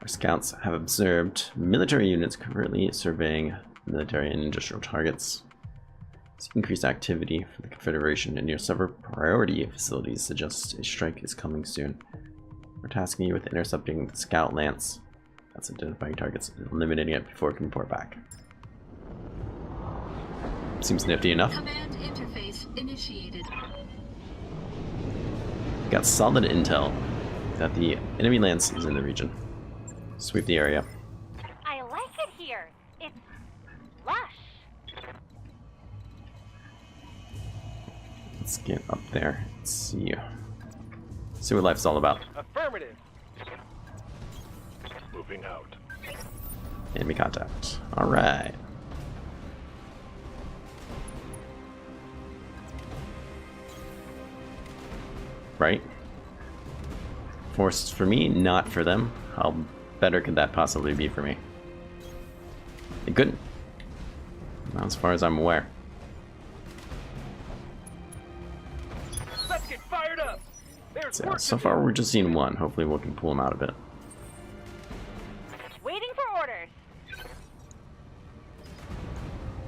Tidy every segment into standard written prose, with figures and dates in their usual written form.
Our scouts have observed military units currently surveying military and industrial targets. This increased activity for the Confederation and near several priority facilities suggests a strike is coming soon. We're tasking you with intercepting the scout lance. That's identifying targets and eliminating it before it can report back. Seems nifty enough. Command interface initiated. Got solid intel that the enemy lance is in the region. Sweep the area. I like it here. It's lush. Let's get up there. Let's see. See what life's all about. Affirmative. Moving out. Enemy contact. Alright. Right? Forced for me, not for them. How better could that possibly be for me? It couldn't. Not as far as I'm aware. Let's get fired up. There's So, work so to far do. we're just seeing one. Hopefully we can pull him out a bit. Waiting for orders.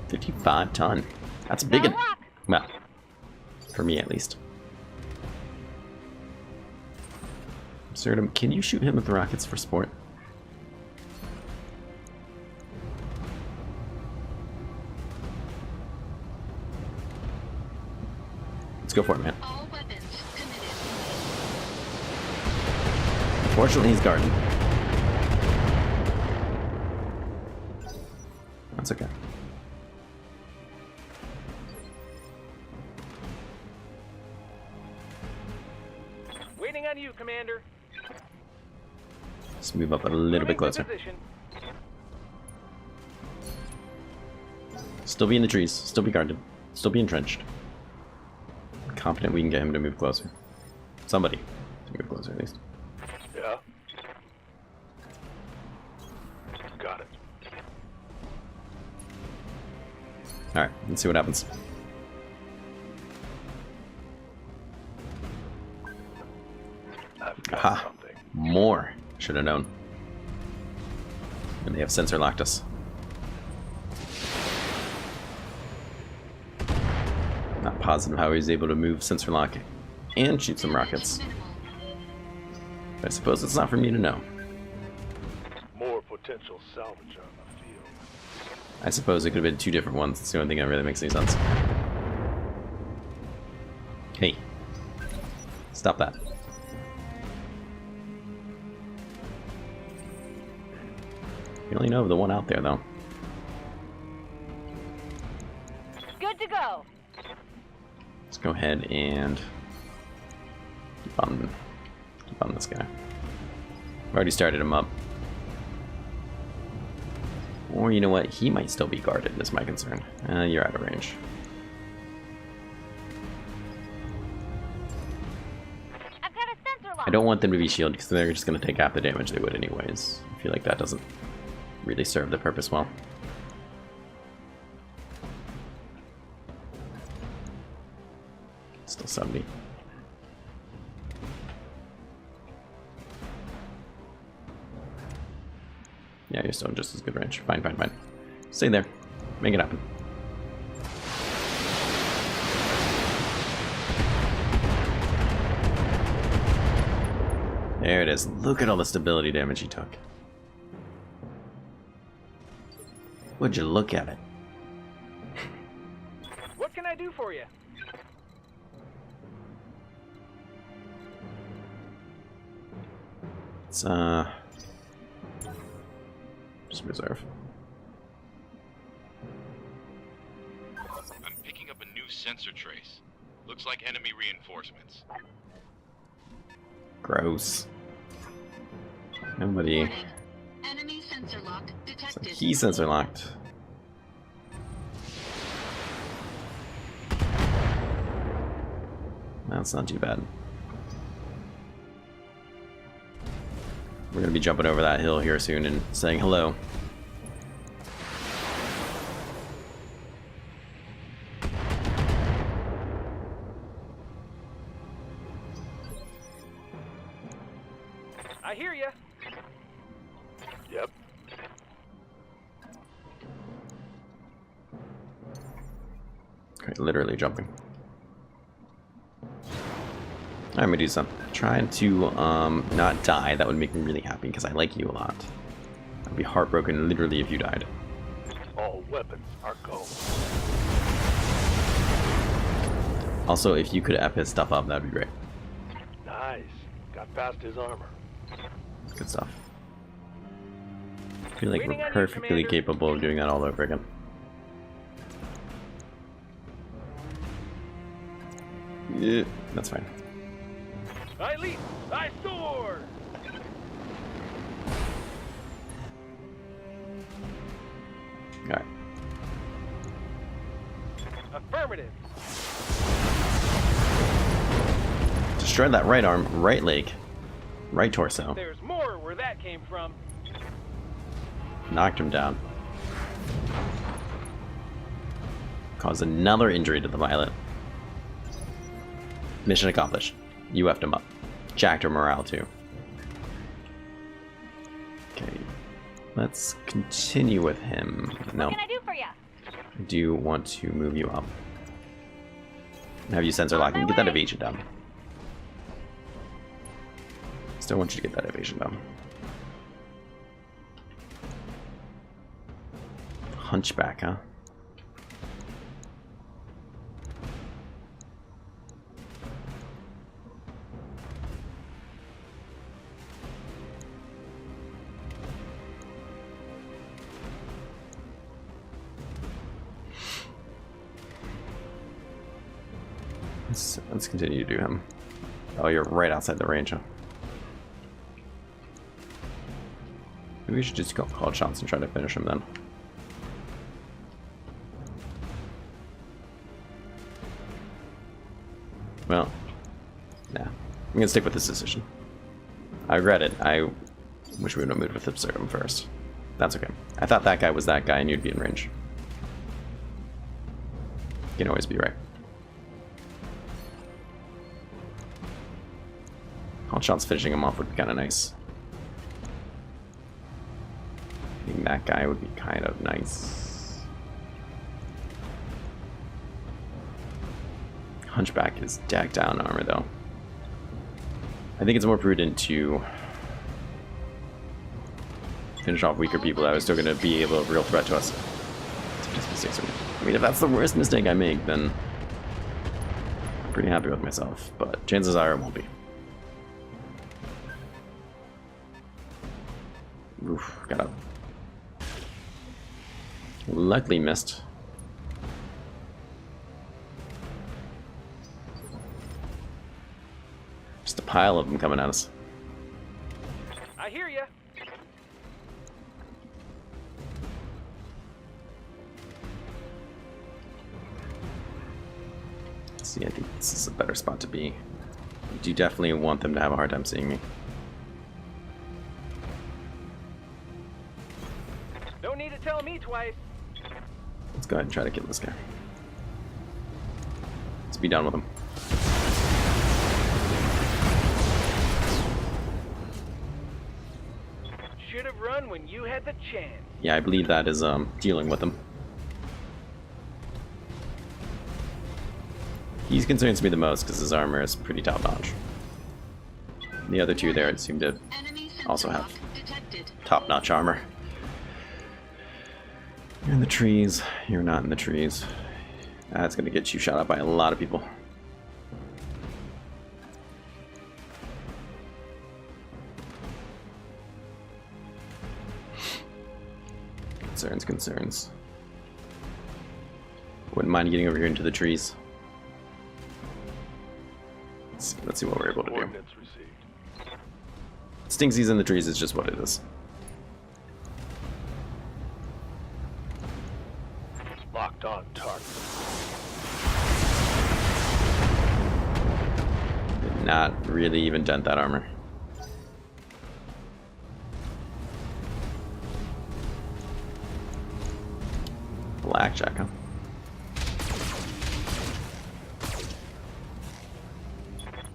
55 ton. That's big. Gotta rock. Well, for me at least. Absurdum, can you shoot him with rockets for sport? Let's go for it, man. All weapons committed. Unfortunately, he's guarding. That's okay. Waiting on you, Commander. Let's move up a little bit Moving to closer. position. Still be in the trees. Still be guarded. Still be entrenched. Confident we can get him to move closer. Somebody to move closer at least. Yeah. Got it. Alright, let's see what happens. I've got Aha. something. More. Should have known. And they have sensor locked us. Not positive how he's able to move sensor lock and shoot some rockets. But I suppose it's not for me to know. More potential salvage on the field. I suppose it could have been two different ones. It's the only thing that really makes any sense. Hey. Stop that. You only know of the one out there, though. Good to go. Let's go ahead and keep on this guy. I've already started him up. Or you know what? He might still be guarded, is my concern. You're out of range. I've got a sensor lock. I don't want them to be shielded because they're just going to take half the damage they would anyways. I feel like that doesn't really serve the purpose well. Still 70. Yeah, you're still in just as good range. Fine, fine, fine. Stay there. Make it happen. There it is. Look at all the stability damage he took. Would you look at it? What can I do for you? It's just reserve. I'm picking up a new sensor trace. Looks like enemy reinforcements. Gross. Nobody. Warning. Enemy sensor lock So detected. key sensor locked. That's not too bad. We're gonna be jumping over that hill here soon and saying hello. I hear you. Yep. Okay, literally jumping. Alright, Medusa. Trying to not die. That would make me really happy because I like you a lot. I'd be heartbroken literally if you died. All weapons are go. Also, if you could F his stuff up, that'd be great. Nice. Got past his armor. Good stuff. I feel like Waiting we're on you, perfectly Commander. capable of doing that all over again. Yeah, that's fine. I leap. I soar. Alright. Affirmative. Destroy that right arm, right leg, right torso. There's more where that came from. Knocked him down. Caused another injury to the pilot. Mission accomplished. You effed him up. Jacked her morale too. Okay. Let's continue with him. No. What can I do for you? I do want to move you up. Have you sensor lock and get that evasion down. Still want you to get that evasion down. Hunchback, huh? Let's continue to do him. Oh, you're right outside the range, huh? Maybe we should just go call shots and try to finish him then. Well, nah. I'm gonna stick with this decision. I regret it. I wish we would have moved with Absurdum first. That's okay. I thought that guy was that guy and you'd be in range. You can always be right. Call shots finishing him off would be kind of nice. I think that guy would be kind of nice. Hunchback is dagged down armor though. I think it's more prudent to finish off weaker people that are still going to be able to real threat to us. I mean, if that's the worst mistake I make, then I'm pretty happy with myself, but chances are it won't be. Oof, got up. Luckily missed. Just a pile of them coming at us. I hear ya. See, I think this is a better spot to be. I do definitely want them to have a hard time seeing me. Don't need to tell me twice. Let's go ahead and try to kill this guy. Let's be done with him. Should have run when you had the chance. Yeah, I believe that is dealing with him. He concerns me the most because his armor is pretty top notch. The other two there seem to Enemy sensor also have lock detected. top notch armor. You're in the trees. You're not in the trees. That's gonna get you shot at by a lot of people. Concerns. Wouldn't mind getting over here into the trees. Let's see what we're able to do. Coordinates received. Stinksy's in the trees is just what it is. Locked on target. Did not really even dent that armor. Blackjack, huh?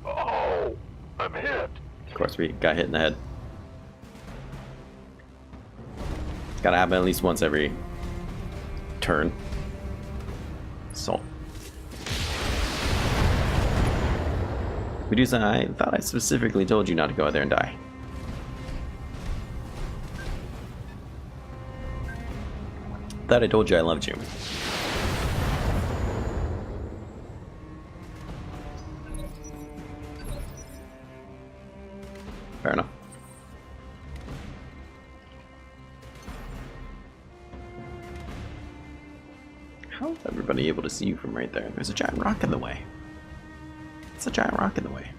Oh, I'm hit. Of course, we got hit in the head. gotta happen at least once every turn. So. Medusa, I thought I specifically told you not to go out there and die. Thought I told you I loved you. Fair enough. How is everybody able to see you from right there? There's a giant rock in the way. It's a giant rock in the way.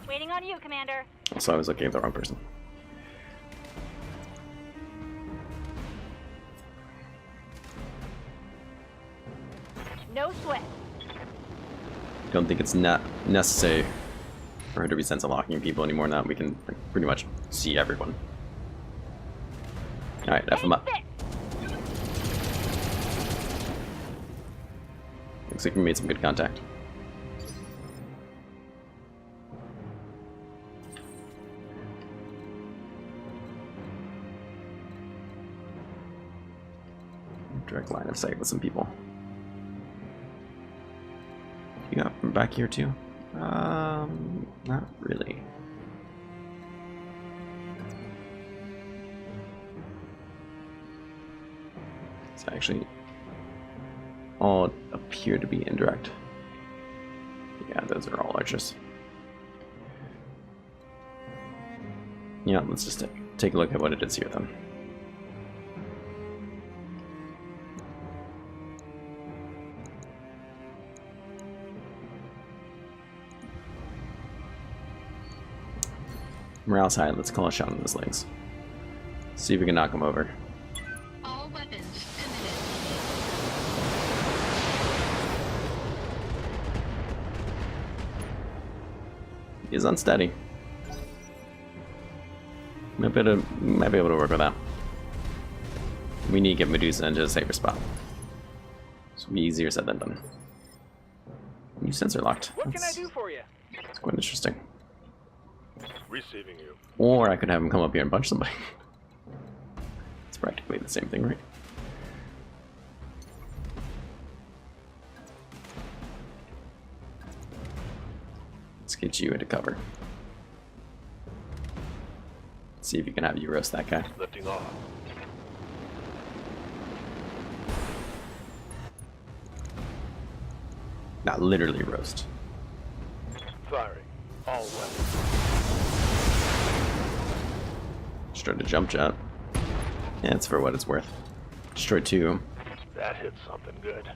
Waiting on you, Commander. Also, I was looking at the wrong person. No sweat. Don't think it's not necessary for her to be sensor locking people anymore. Now we can pretty much see everyone. Alright, F them up. Looks like we made some good contact. Direct line of sight with some people. You got from back here too? Not really. It's actually all appear to be indirect. Yeah, those are all archers. Yeah, let's just take a look at what it is here then. Morale's high. Let's call a shot on his legs. See if we can knock him over. All weapons committed. He's unsteady. Might be able to work with that. We need to get Medusa into a safer spot. This will be easier said than done. New sensor locked. What can I do for you? That's quite interesting. Receiving you. Or I could have him come up here and punch somebody. It's practically the same thing, right? Let's get you into cover. See if you can have you roast that guy. Lifting off. Not literally roast. Firing. All weapons. Destroyed a jump jet. Yeah, it's for what it's worth. Destroyed two. That hit something good.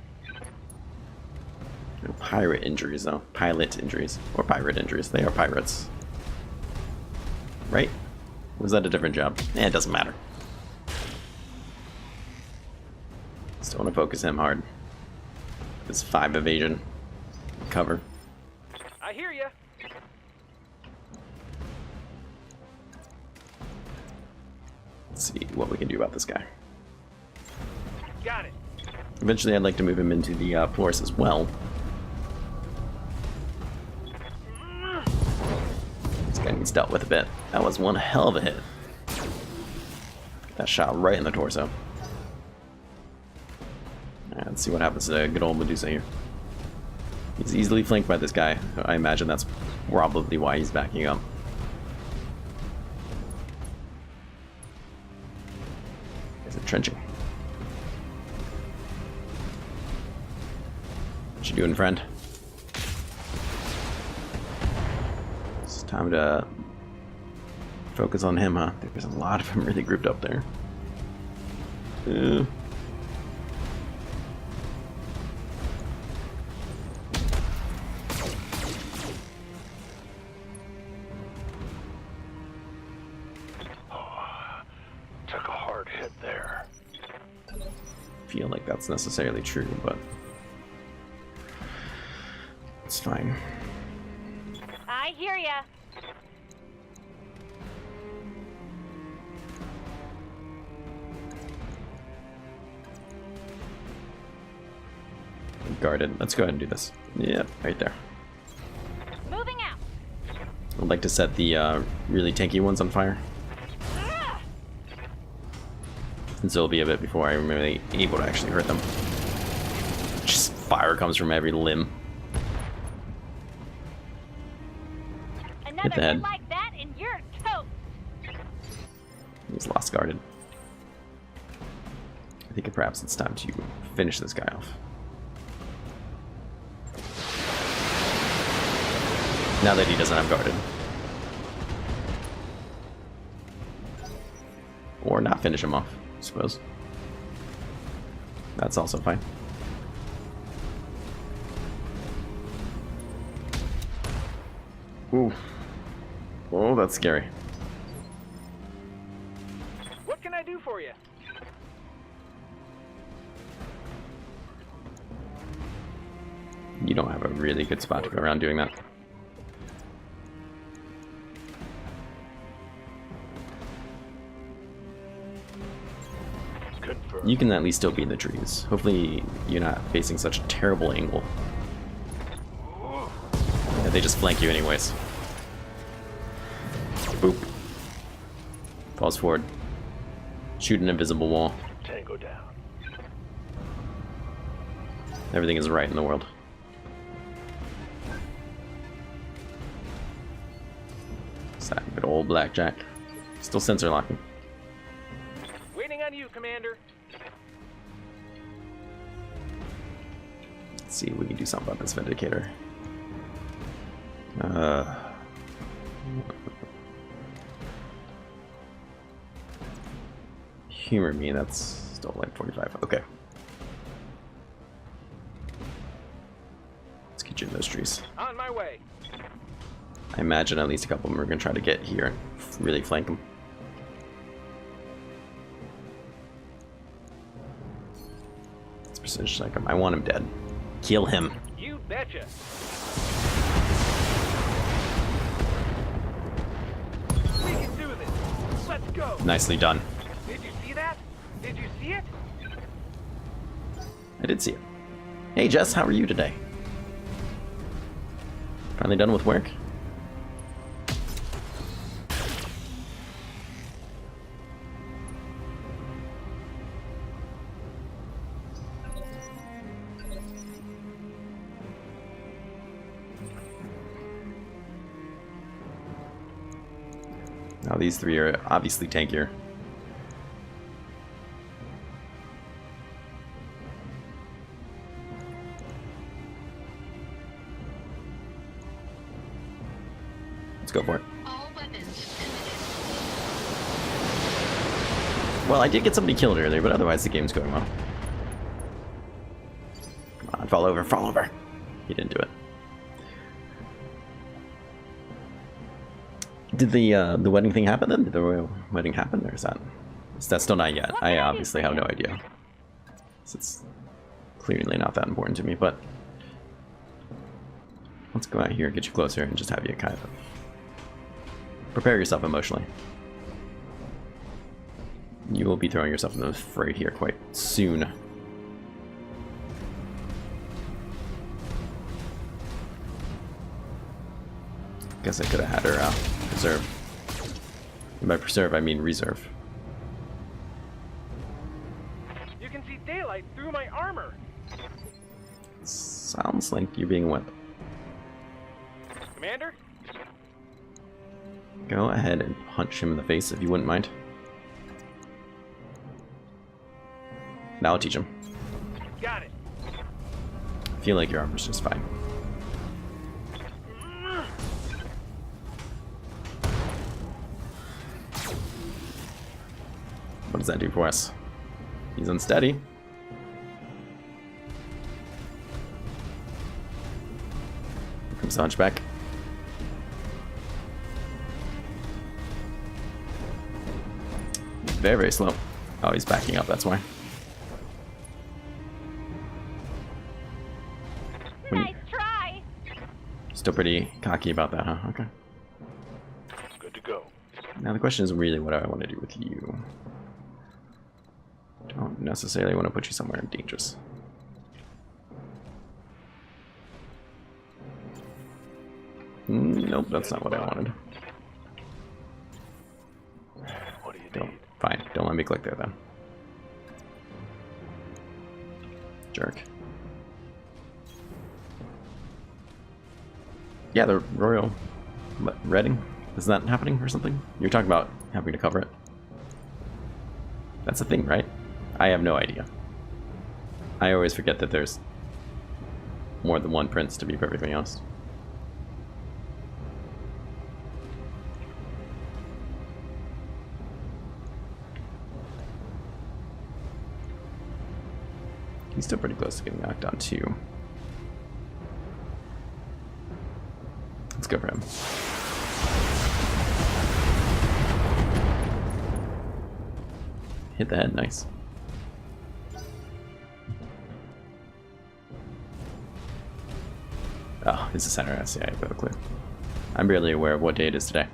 No pirate injuries though. Pilot injuries. Or pirate injuries. They are pirates. Right? Was that a different job? Eh, it doesn't matter. Still want to focus him hard. It's 5 evasion. Cover. I hear ya. Let's see what we can do about this guy. Got it. Eventually I'd like to move him into the force as well. This guy needs dealt with a bit. That was one hell of a hit. That shot right in the torso. Alright, let's see what happens to good old Medusa here. He's easily flanked by this guy. I imagine that's probably why he's backing up. He's entrenching. What you doing, friend? It's time to focus on him, huh? There's a lot of them really grouped up there. Took a hard hit there. Feel like that's necessarily true, but it's fine. I hear ya. Guarded. Let's go ahead and do this. Yep, right there. Moving out. I'd like to set the really tanky ones on fire. And so it'll be a bit before I'm really able to actually hurt them. Just fire comes from every limb. Another the head. hit like that and you're toast. He's lost guarded. I think perhaps it's time to finish this guy off. Now that he doesn't have guarded. Or not finish him off, I suppose. That's also fine. Ooh. Oh, that's scary. What can I do for you? You don't have a really good spot to go around doing that. Confirmed. You can at least still be in the trees. Hopefully you're not facing such a terrible angle. Yeah, they just flank you anyways. Boop. Falls forward. Shoot an invisible wall. Tango down. Everything is right in the world. It's that good old blackjack. Still sensor locking. Waiting on you, Commander. Let's see if we can do something about this Vindicator. Humor me, that's still like 45. Okay. Let's get you in those trees. On my way. I imagine at least a couple of them are going to try to get here and really flank them. It's precision strike him. I want him dead. Kill him. You betcha. We can do this. Let's go. Nicely done. Did you see that? Did you see it? I did see it. Hey Jess, how are you today? Finally done with work? Now these three are obviously tankier. Let's go for it. All weapons committed. Well, I did get somebody killed earlier, but otherwise the game's going well. Come on, fall over, fall over. He didn't do it. Did the wedding thing happen then? Did the royal wedding happen, or is that still not yet? I obviously have no idea. It's clearly not that important to me, but let's go out here and get you closer and just have you kind of prepare yourself emotionally. You will be throwing yourself in the fray here quite soon. Guess I could have had her preserve. And by preserve, I mean reserve. You can see daylight through my armor. Sounds like you're being a wimp. Commander? Go ahead and punch him in the face if you wouldn't mind. Now I'll teach him. Got it. I feel like your armor's just fine. What does that do for us? He's unsteady. Here comes the hunchback. He's very, very slow. Oh, he's backing up, that's why. Nice try. Still pretty cocky about that, huh? Okay. Good to go. Now the question is really what I want to do with you. Don't necessarily want to put you somewhere dangerous. Nope, that's not what I wanted. What do you Don't. need? Fine, don't let me click there then. jerk. Yeah, the Royal Reading. Is that happening or something? You're talking about having to cover it. That's a thing, right? I have no idea. I always forget that there's more than one prince, to be perfectly honest. He's still pretty close to getting knocked down too. Let's go for him. Hit the head, nice. Oh, it's a center S. Yeah, I have a clue. I'm barely aware of what day it is today.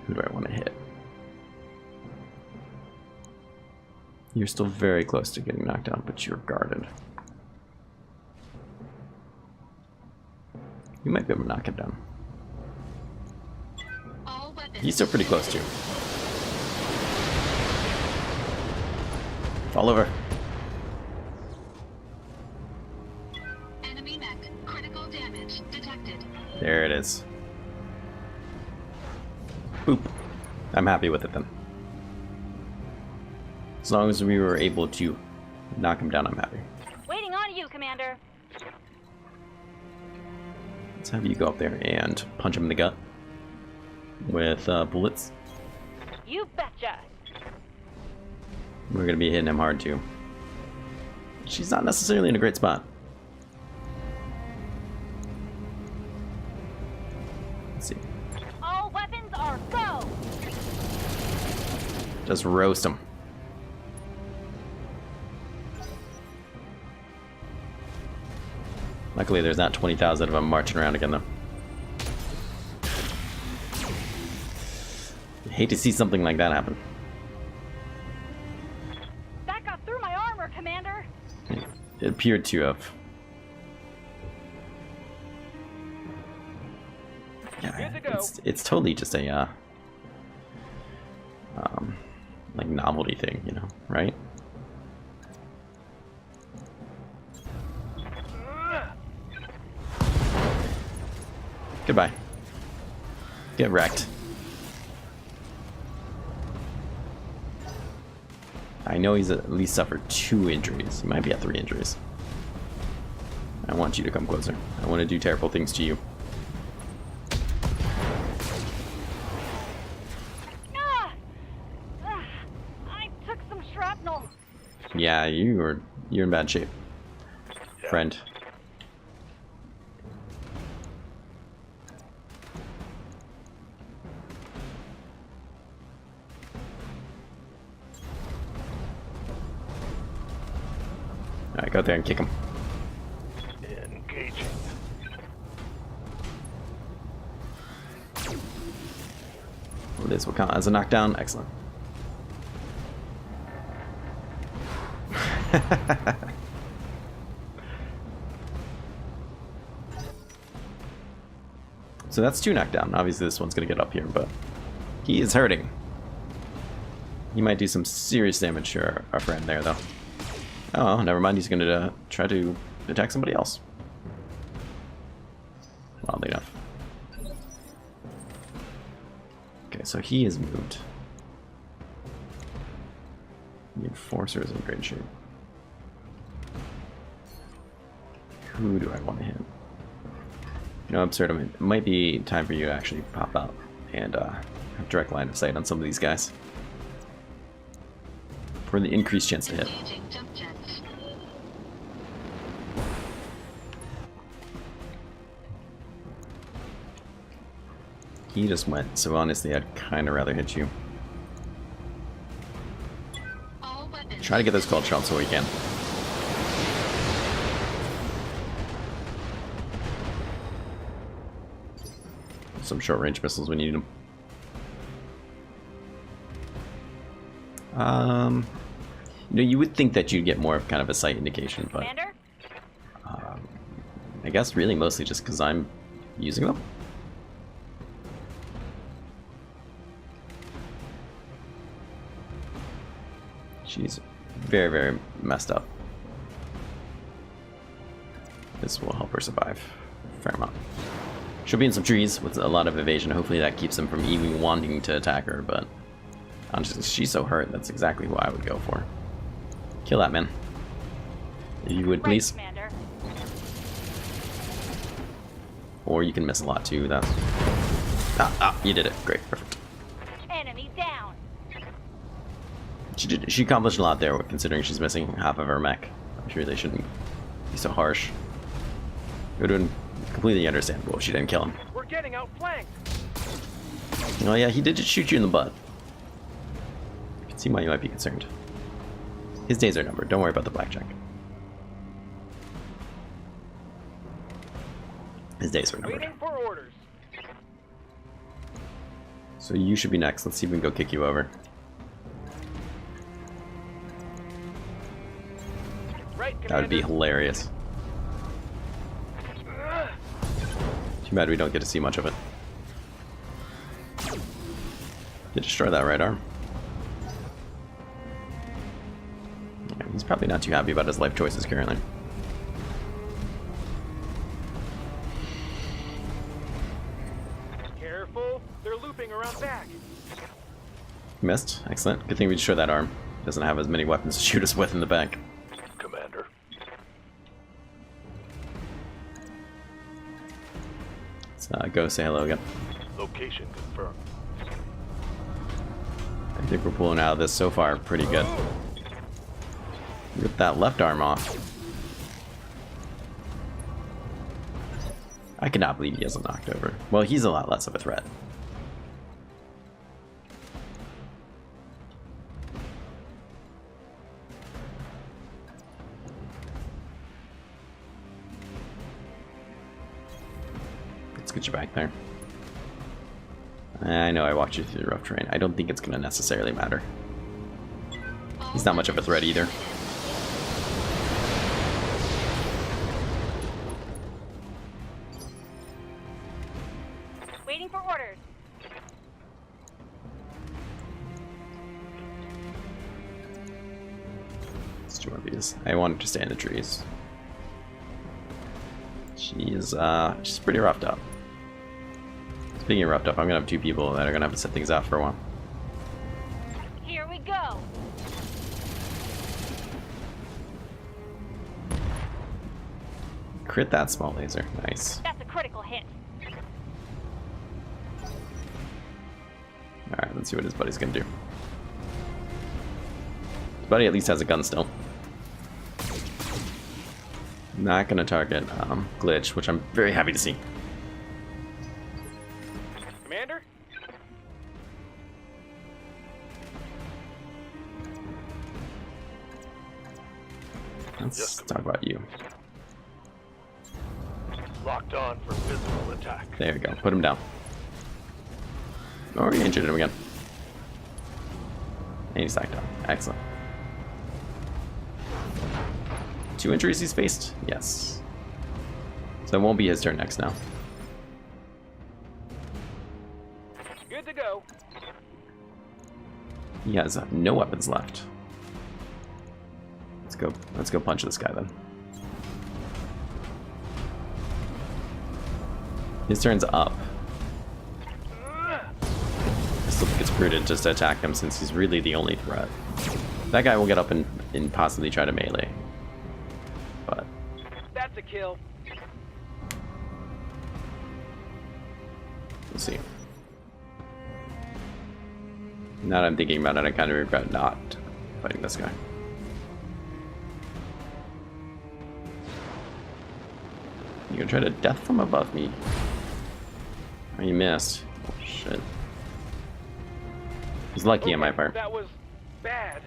Who do I want to hit? You're still very close to getting knocked down, but you're guarded. You might be able to knock him down. All weapons. He's still pretty close too. Fall over. Enemy mech. Critical damage detected. There it is. Boop. I'm happy with it then. As long as we were able to knock him down, I'm happy. Waiting on you, Commander. Let's have you go up there and punch him in the gut with bullets. You betcha. We're gonna be hitting him hard too. She's not necessarily in a great spot. Let's see. All weapons are go. Just roast him. Luckily, there's not 20,000 of them marching around again, though. Hate to see something like that happen. That got through my armor, Commander. It appeared to have. Yeah, Good to go. it's totally just a like novelty thing, you know, right? Goodbye. Get wrecked. I know he's at least suffered 2 injuries. He might be at 3 injuries. I want you to come closer. I want to do terrible things to you. I took some shrapnel. Yeah, you're in bad shape, friend. Alright, go out there and kick him. Engaging. Well, this will count as a knockdown. Excellent. So that's 2 knockdown. Obviously this one's gonna get up here, but he is hurting. He might do some serious damage to our friend there, though. Oh, never mind. He's gonna try to attack somebody else. Oddly enough. Okay, so he is moved. The Enforcer is in great shape. Who do I want to hit? You know, Absurdum, it might be time for you to actually pop out and have direct line of sight on some of these guys. For the increased chance to hit. Engaging jump jets. He just went, so honestly I'd kinda rather hit you. All weapons. Try to get those called shots so we can. Some short range missiles when you need them. You know, you would think that you'd get more of kind of a sight indication, but Commander? I guess really mostly just because I'm using them. She's very, very messed up. This will help her survive a fair amount. She'll be in some trees with a lot of evasion. Hopefully that keeps them from even wanting to attack her, but honestly, she's so hurt. That's exactly who I would go for. Kill that man. If you would, please. Commander. Or you can miss a lot too. That's you did it. Great, perfect. Enemy down. She accomplished a lot there, considering she's missing half of her mech. I'm sure they shouldn't be so harsh. It would have been completely understandable if she didn't kill him. We're getting outflanked. Oh yeah, he did just shoot you in the butt. You can see why you might be concerned. His days are numbered. Don't worry about the blackjack. His days are numbered. Waiting for orders. So you should be next. Let's see if we can go kick you over. Right, That would be Commander. hilarious. Too bad we don't get to see much of it. You destroy that right arm. Yeah, he's probably not too happy about his life choices currently. Careful, they're looping around back. Missed. Excellent. Good thing we destroyed that arm. Doesn't have as many weapons to shoot us with in the back. Commander. Let's go say hello again. Location confirmed. I think we're pulling out of this so far pretty good. Rip that left arm off. I cannot believe he hasn't knocked over. Well, he's a lot less of a threat. Let's get you back there. I know I walked you through the rough terrain. I don't think it's going to necessarily matter. He's not much of a threat either. Waiting for orders. Let's do one of these. I want her to stay in the trees. She's pretty roughed up. Speaking of roughed up, I'm gonna have two people that are gonna have to set things out for a while. Here we go. Crit that small laser. Nice. That's a critical hit. Alright, let's see what his buddy's gonna do. His buddy at least has a gun still. Not gonna target Glitch, which I'm very happy to see. Commander? Let's talk about you. Locked on for physical attack. There we go. Put him down. Oh, you injured him again. And he's knocked down. Excellent. 2 injuries he's faced? Yes. So it won't be his turn next now. Good to go. He has no weapons left. Let's go punch this guy then. His turn's up. I still think it's prudent just to attack him since he's really the only threat. That guy will get up and possibly try to melee. But That's a kill. we'll see. Now that I'm thinking about it, I kind of regret not fighting this guy. You gonna try to death from above me? Oh, you missed. Oh, shit. He's lucky on my part. That was bad.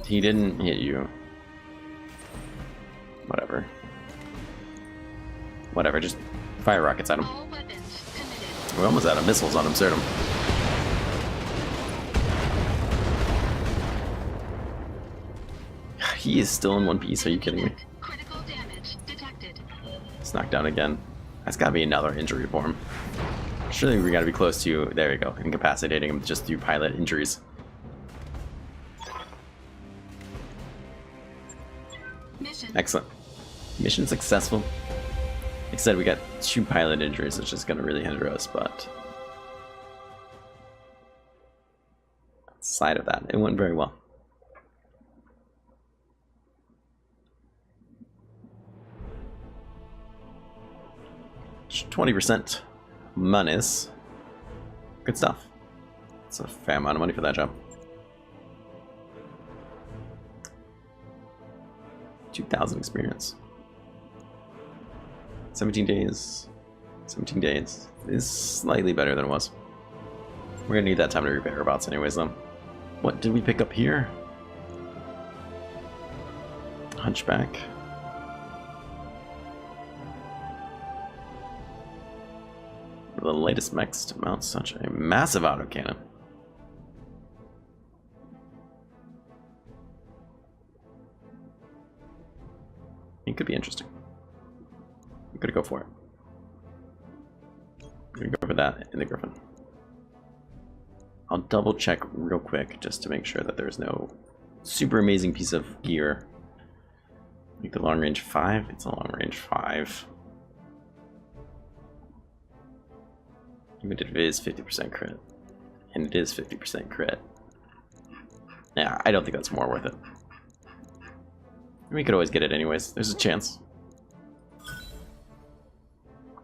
He didn't hit you. Whatever. Whatever, just fire rockets at him. All weapons committed. We're almost out of missiles on Absurdum. He is still in one piece, are you kidding me? Critical damage detected. It's knocked down again. That's gotta be another injury for him. Surely we gotta be close to, there we go, incapacitating him just through pilot injuries. Mission. Excellent. Mission successful. Like I said, we got 2 pilot injuries, which is going to really hinder us, but outside of that, it went very well. Just 20% minus. Good stuff. It's a fair amount of money for that job. 2,000 experience. 17 days. 17 days is slightly better than it was. We're gonna need that time to repair our bots anyways though. What did we pick up here? Hunchback. The latest mechs to mount such a massive autocannon. It could be interesting. I'm gonna go for it. I'm gonna go for that in the Griffin. I'll double check real quick just to make sure that there's no super amazing piece of gear. Like the long range 5, it's a long range 5. Even if it is 50% crit, and it is 50% crit. Yeah, I don't think that's more worth it. We could always get it anyways. There's a chance.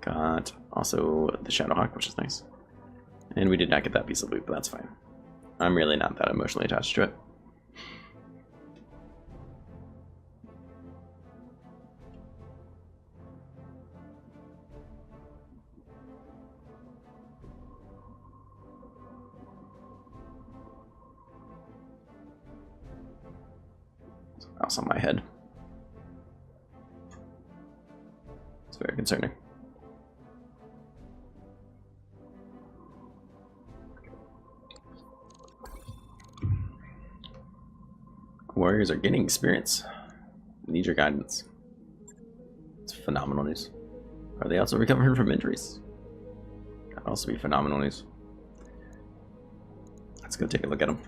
Got also the Shadowhawk, which is nice. And we did not get that piece of loot, but that's fine. I'm really not that emotionally attached to it. Mouse on my head. It's very concerning. Warriors are getting experience. Need your guidance. It's phenomenal news. Are they also recovering from injuries? That'd also be phenomenal news. Let's go take a look at them.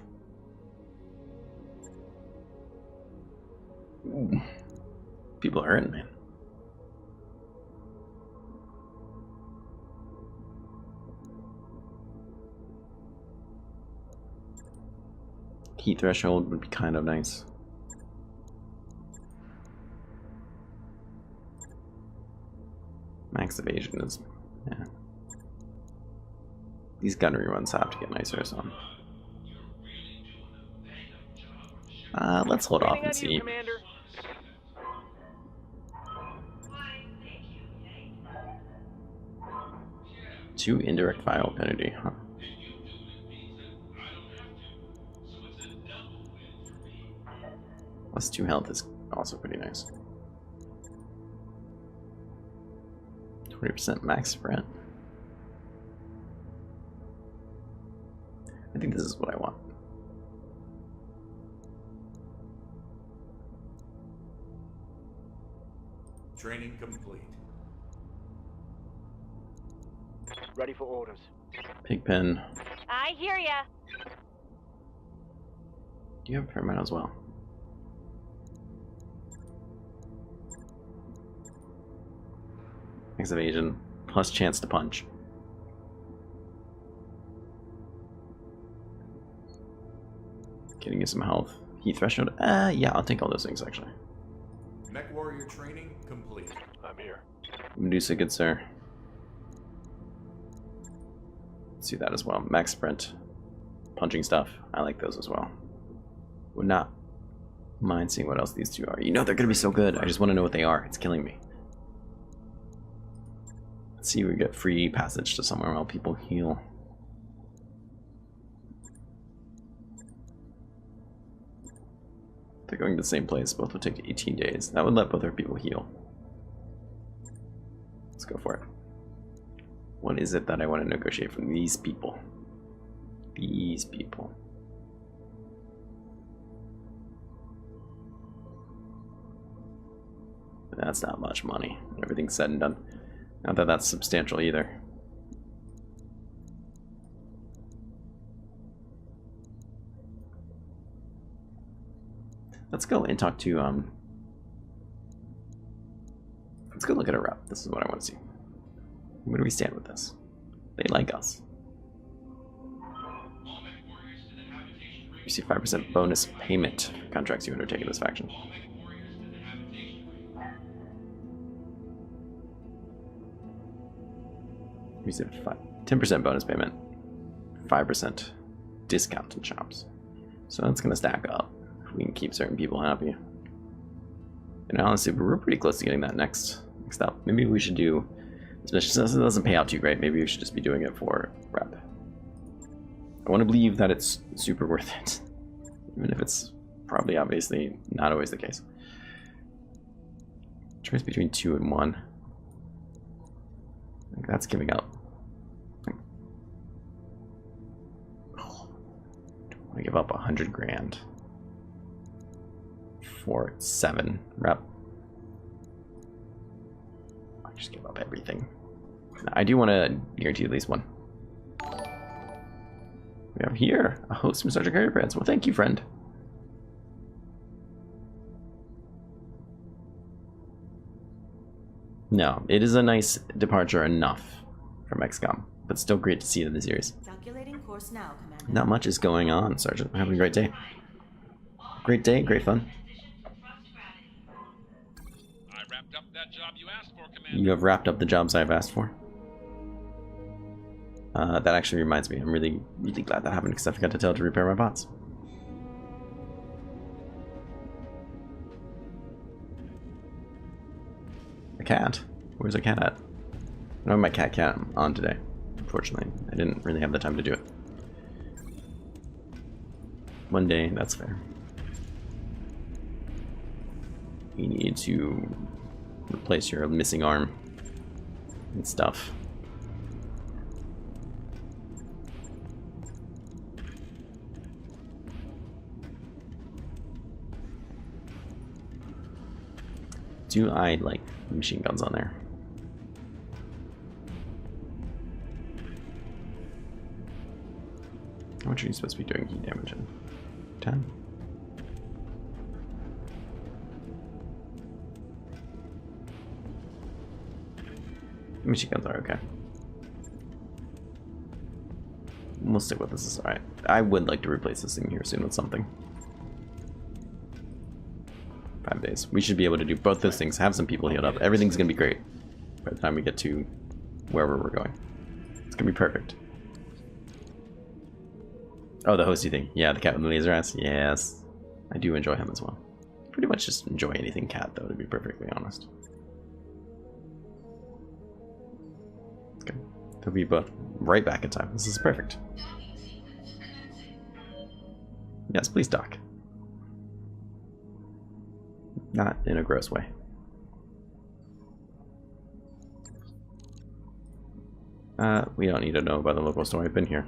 Ooh. People are hurting, man. Heat threshold would be kind of nice. Max evasion is, yeah. These gunnery runs have to get nicer, so. Let's hold off and see. Two indirect file penalty, huh? Plus 2 health is also pretty nice. 20% max spread. I think this is what I want. Training complete. Ready for orders. Pigpen. I hear ya. Do you have permanent as well? Max evasion plus chance to punch. Getting you some health. Heat threshold. Yeah, I'll take all those things actually. MechWarrior training complete. I'm here. Medusa, good sir. Let's do that as well. Max sprint. Punching stuff. I like those as well. Would not mind seeing what else these two are. You know they're gonna be so good. I just want to know what they are. It's killing me. Let's see if we get free passage to somewhere while people heal. They're going to the same place. Both would take 18 days. That would let both our people heal. Let's go for it. What is it that I want to negotiate from these people? These people. That's not much money. Everything's said and done. Not that that's substantial either. Let's go and talk to Let's go look at our rep. This is what I want to see. Where do we stand with this? They like us. You see 5% bonus payment for contracts you undertake in this faction. We said 10% bonus payment, 5% discount in shops. So that's going to stack up if we can keep certain people happy. And honestly, we're pretty close to getting that next up. Maybe we should do, especially since it doesn't pay out too great, maybe we should just be doing it for rep. I want to believe that it's super worth it, even if it's probably obviously not always the case. Choice between 2 and 1. I think that's giving up. Oh, do I want to give up 100 grand for 7 rep? I'll just give up everything. I do want to guarantee at least 1. We have here a host from Sergeant Harebrained. Well, thank you, friend. No, it is a nice departure enough from XCOM, but still great to see it in the series. Calculating course now, Commander. Not much is going on, Sergeant. We're having a great day. Great day, great fun. I wrapped up that job you asked for, Commander. You have wrapped up the jobs I've asked for. That actually reminds me, I'm really glad that happened because I forgot to tell it to repair my bots. A cat? Where's a cat at? I don't have my cat on today, unfortunately. I didn't really have the time to do it. One day, that's fair. You need to replace your missing arm and stuff. Do I like machine guns on there? How much are you supposed to be doing heat damage in? 10? Machine guns are okay. We'll stick with this. Is alright. I would like to replace this thing here soon with something. 5 days. We should be able to do both those things, have some people healed up. Everything's gonna be great by the time we get to wherever we're going. It's gonna be perfect. Oh, the hosty thing. Yeah, the cat with the laser eyes. Yes. I do enjoy him as well. Pretty much just enjoy anything cat, though, to be perfectly honest. Okay. They'll be both right back in time. This is perfect. Yes, please dock. Not in a gross way. We don't need to know about the local store. I've been here.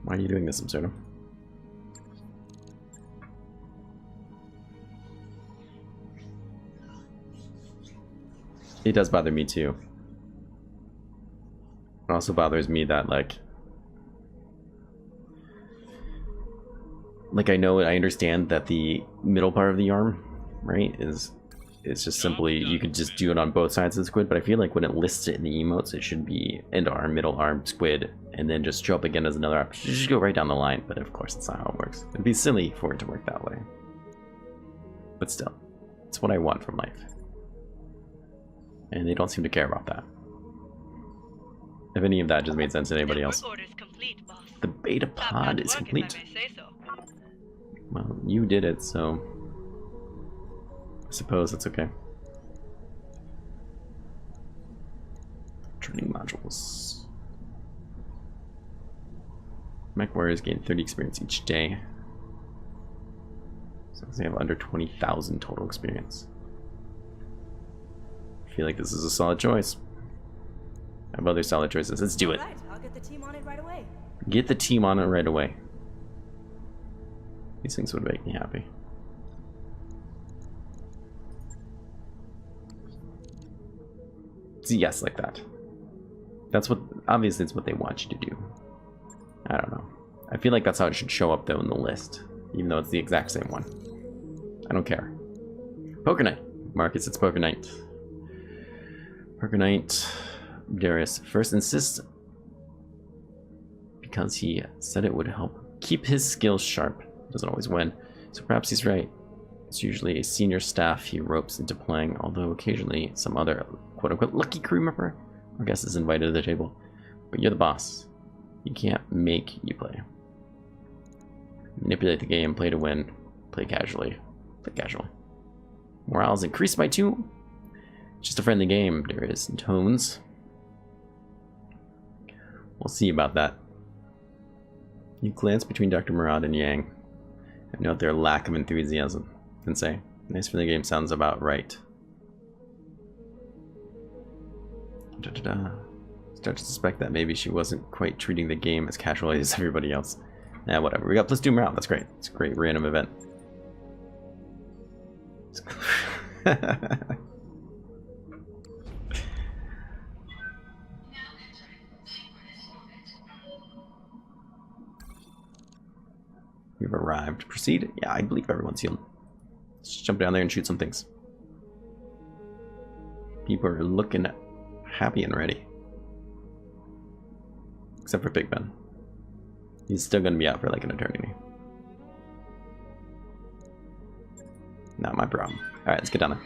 Why are you doing this, Absurdum? It does bother me too. It also bothers me that like I know, I understand that the middle part of the arm, right, it's just simply, you could just do it on both sides of the squid, but I feel like when it lists it in the emotes, it should be end arm, middle arm, squid, and then just show up again as another arm. Just go right down the line, but of course that's not how it works. It'd be silly for it to work that way. But still, it's what I want from life. And they don't seem to care about that. If any of that just made sense to anybody else. Complete, boss. The beta pod is complete. So. Well, you did it, so I suppose it's okay. Training modules. MechWarriors gain 30 experience each day. So they have under 20,000 total experience. I feel like this is a solid choice. I have other solid choices. Let's do it. Right, I'll get the team on it right away. Get the team on it right away. These things would make me happy. It's a yes like that. That's what, obviously it's what they want you to do. I don't know. I feel like that's how it should show up though in the list. Even though it's the exact same one. I don't care. Poker night. Marcus, it's poker night. Pergonite Darius first insists because he said it would help keep his skills sharp. Doesn't always win, so perhaps he's right. It's usually a senior staff he ropes into playing, although occasionally some other quote-unquote lucky crew member or guest is invited to the table. But you're the boss. You can't make you play. Manipulate the game, play to win, play casually, play casual. Morale's increased by 2. Just a friendly game, Darius and Tones. We'll see about that. You glance between Dr. Murad and Yang and note their lack of enthusiasm and say, nice for the game sounds about right. Start to suspect that maybe she wasn't quite treating the game as casually as everybody else. Yeah, whatever. We got plus 2 morale. That's great. It's a great random event. We've arrived. Proceed? Yeah, I believe everyone's healed. Let's just jump down there and shoot some things. People are looking happy and ready. Except for Big Ben. He's still going to be out for like an eternity. Not my problem. Alright, let's get down there.